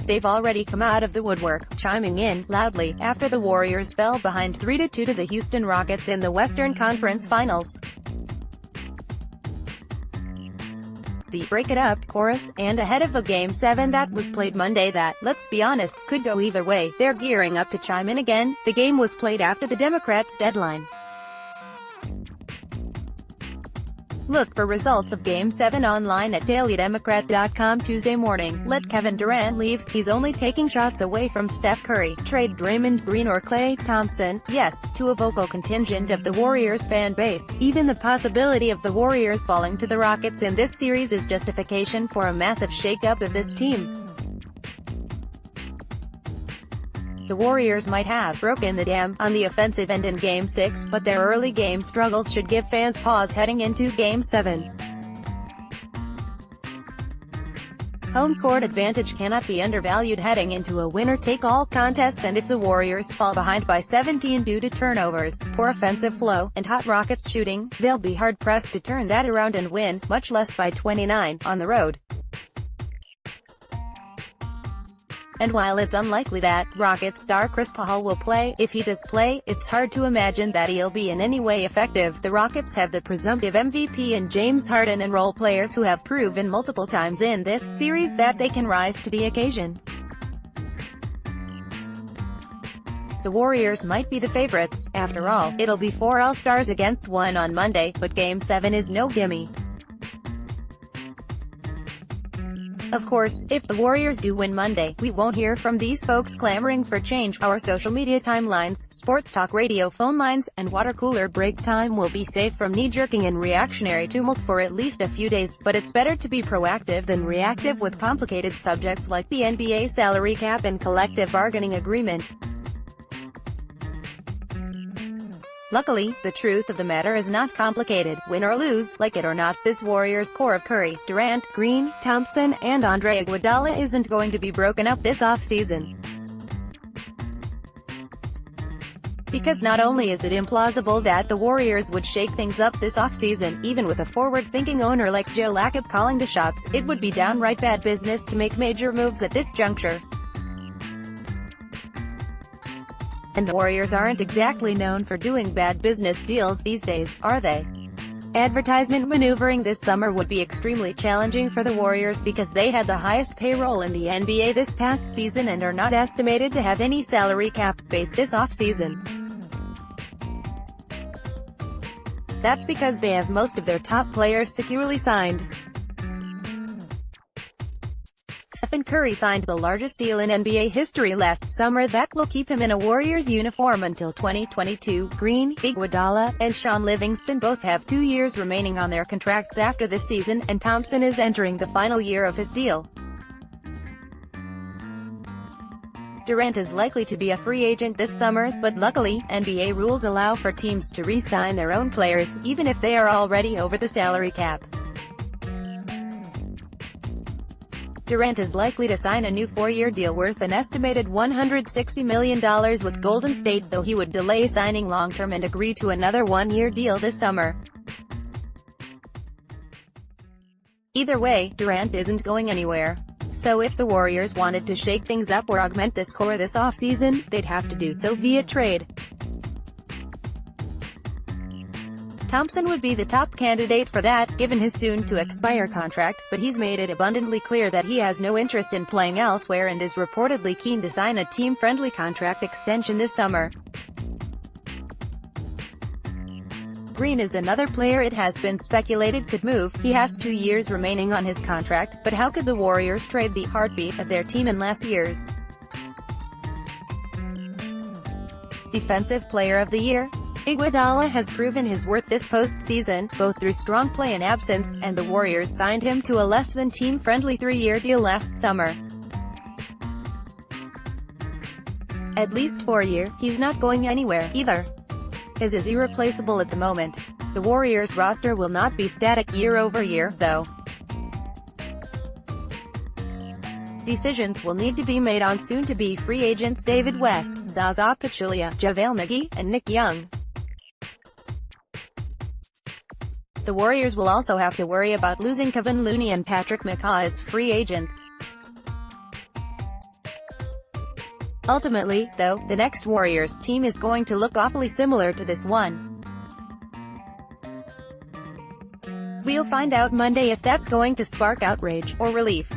They've already come out of the woodwork, chiming in loudly after the Warriors fell behind 3-2 to the Houston Rockets in the Western Conference Finals. The "break it up" chorus, and ahead of a Game 7 that was played Monday that, let's be honest, could go either way, they're gearing up to chime in again. The game was played after the Democrats' deadline. Look for results of Game 7 online at dailydemocrat.com Tuesday morning. Let Kevin Durant leave, he's only taking shots away from Steph Curry. Trade Draymond Green or Klay Thompson? Yes, to a vocal contingent of the Warriors fan base. Even the possibility of the Warriors falling to the Rockets in this series is justification for a massive shakeup of this team. The Warriors might have broken the dam on the offensive end in Game 6, but their early game struggles should give fans pause heading into Game 7. Home court advantage cannot be undervalued heading into a winner-take-all contest, and if the Warriors fall behind by 17 due to turnovers, poor offensive flow, and hot Rockets shooting, they'll be hard-pressed to turn that around and win, much less by 29, on the road. And while it's unlikely that Rockets star Chris Paul will play, if he does play, it's hard to imagine that he'll be in any way effective. The Rockets have the presumptive MVP in James Harden and role players who have proven multiple times in this series that they can rise to the occasion. The Warriors might be the favorites. After all, it'll be 4 All-Stars against 1 on Monday, but Game 7 is no gimme. Of course, if the Warriors do win Monday, we won't hear from these folks clamoring for change. Our social media timelines, sports talk radio phone lines, and water cooler break time will be safe from knee-jerking and reactionary tumult for at least a few days, but it's better to be proactive than reactive with complicated subjects like the NBA salary cap and collective bargaining agreement. Luckily, the truth of the matter is not complicated. Win or lose, like it or not, this Warriors core of Curry, Durant, Green, Thompson, and Andre Iguodala isn't going to be broken up this offseason. Because not only is it implausible that the Warriors would shake things up this offseason, even with a forward-thinking owner like Joe Lacob calling the shots, it would be downright bad business to make major moves at this juncture. And the Warriors aren't exactly known for doing bad business deals these days, are they? Advertisement maneuvering this summer would be extremely challenging for the Warriors because they had the highest payroll in the NBA this past season and are not estimated to have any salary cap space this offseason. That's because they have most of their top players securely signed. Stephen Curry signed the largest deal in NBA history last summer that will keep him in a Warriors uniform until 2022. Green, Iguodala, and Sean Livingston both have 2 years remaining on their contracts after this season, and Thompson is entering the final year of his deal. Durant is likely to be a free agent this summer, but luckily, NBA rules allow for teams to re-sign their own players, even if they are already over the salary cap. Durant is likely to sign a new 4-year deal worth an estimated $160 million with Golden State, though he would delay signing long-term and agree to another 1-year deal this summer. Either way, Durant isn't going anywhere. So if the Warriors wanted to shake things up or augment this core this offseason, they'd have to do so via trade. Thompson would be the top candidate for that, given his soon-to-expire contract, but he's made it abundantly clear that he has no interest in playing elsewhere and is reportedly keen to sign a team-friendly contract extension this summer. Green is another player it has been speculated could move. He has 2 years remaining on his contract, but how could the Warriors trade the heartbeat of their team in last years? Defensive Player of the Year? Iguodala has proven his worth this postseason, both through strong play and absence, and the Warriors signed him to a less-than-team-friendly 3-year deal last summer. At least 4 years, he's not going anywhere, either. His is irreplaceable at the moment. The Warriors roster will not be static year over year, though. Decisions will need to be made on soon-to-be free agents David West, Zaza Pachulia, JaVale McGee, and Nick Young. The Warriors will also have to worry about losing Kevin Looney and Patrick McCaw as free agents. Ultimately, though, the next Warriors team is going to look awfully similar to this one. We'll find out Monday if that's going to spark outrage or relief.